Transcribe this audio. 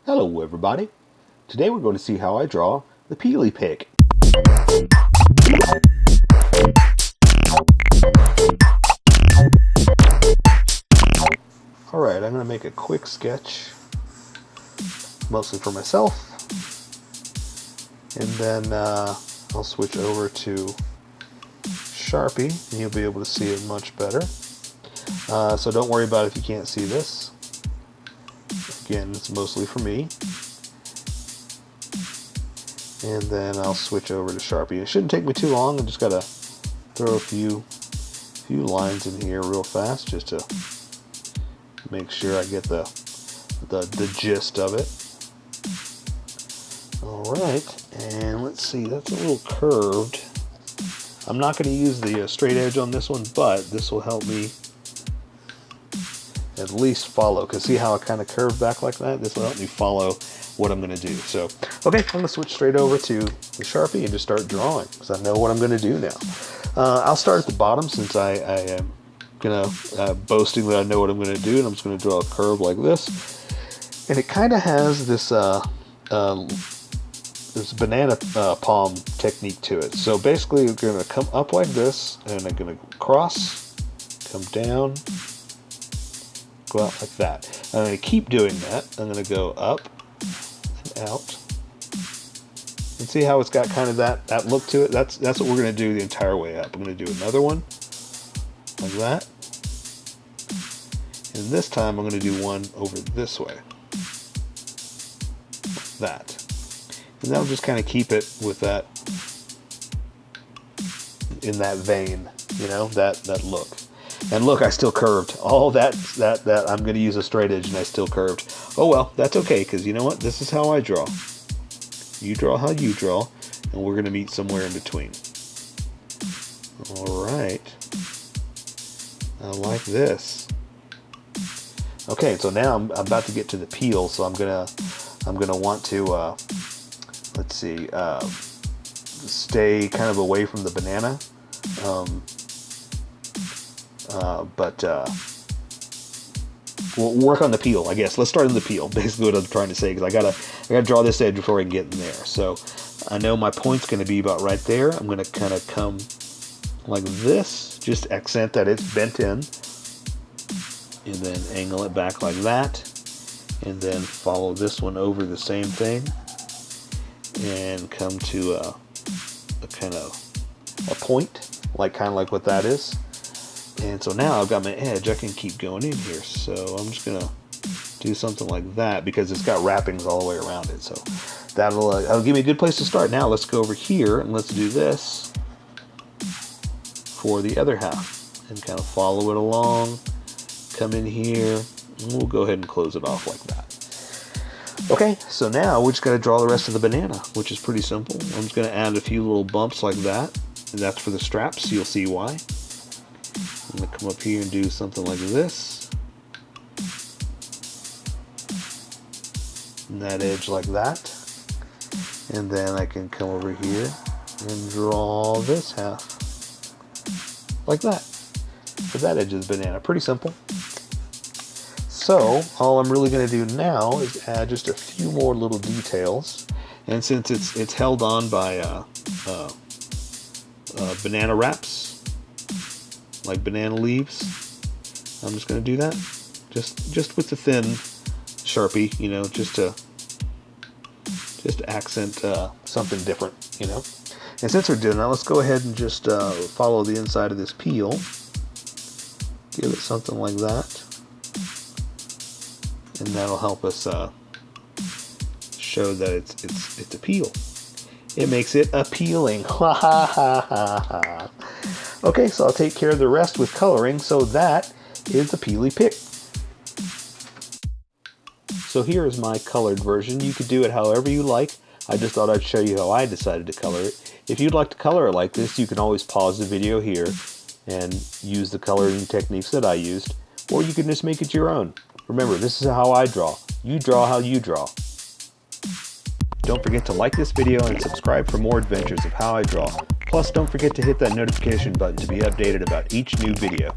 Hello everybody. Today we're going to see how I draw the Peely Pig. Alright, I'm going to make a quick sketch, mostly for myself, and then I'll switch over to Sharpie and you'll be able to see it much better. So don't worry about it if you can't see this. Again, it's mostly for me. And then I'll switch over to Sharpie. It shouldn't take me too long. I just gotta throw a few lines in here real fast just to make sure I get the gist of it. Alright, and let's see, that's a little curved. I'm not going to use the straight edge on this one, but this will help me at least follow, because see how I kind of curved back like that? This will help me follow what I'm going to do. So, okay, I'm going to switch straight over to the Sharpie and just start drawing, because I know what I'm going to do now. I'll start at the bottom, since I am boasting that I know what I'm going to do, and I'm just going to draw a curve like this. And it kind of has this this banana palm technique to it. So basically, we're going to come up like this, and I'm going to cross, come down, go out like that. I'm going to keep doing that. I'm going to go up and out. And see how it's got kind of that look to it? That's what we're going to do the entire way up. I'm going to do another one like that. And this time I'm going to do one over this way. Like that. And that'll just kind of keep it with that, in that vein, you know, that look. And look, I still curved. All that I'm going to use a straight edge, and I still curved. Oh well, that's okay, because you know what? This is how I draw. You draw how you draw, and we're going to meet somewhere in between. All right. I like this. Okay, so now I'm about to get to the peel, so I'm gonna want to let's see, stay kind of away from the banana, but we'll work on the peel, I guess. Let's start on the peel. Basically, what I'm trying to say, because I gotta draw this edge before I can get in there. So I know my point's going to be about right there. I'm going to kind of come like this, just accent that it's bent in, and then angle it back like that, and then follow this one over the same thing, and come to a kind of a point, kind of like what that is. And so now I've got my edge. I can keep going in here. So I'm just gonna do something like that, because it's got wrappings all the way around it. So that'll give me a good place to start. Now let's go over here and let's do this for the other half, and kind of follow it along. Come in here, and we'll go ahead and close it off like that. Okay, so now we're just going to draw the rest of the banana, which is pretty simple. I'm just going to add a few little bumps like that, and that's for the straps. You'll see why. I'm going to come up here and do something like this, and that edge like that, and then I can come over here and draw this half like that. So that edge is banana. Pretty simple. So all I'm really going to do now is add just a few more little details, and since it's held on by banana wraps, like banana leaves, I'm just going to do that just with the thin Sharpie, you know, just to accent something different, you know. And since we're doing that, let's go ahead and just follow the inside of this peel. Give it something like that. And that'll help us show that it's a peel. It makes it appealing. Ha ha ha ha ha. Okay, so I'll take care of the rest with coloring. So that is the Peely Pig. So here is my colored version. You could do it however you like. I just thought I'd show you how I decided to color it. If you'd like to color it like this, you can always pause the video here and use the coloring techniques that I used, or you can just make it your own. Remember, this is how I draw. You draw how you draw. Don't forget to like this video and subscribe for more adventures of how I draw. Plus, don't forget to hit that notification button to be updated about each new video.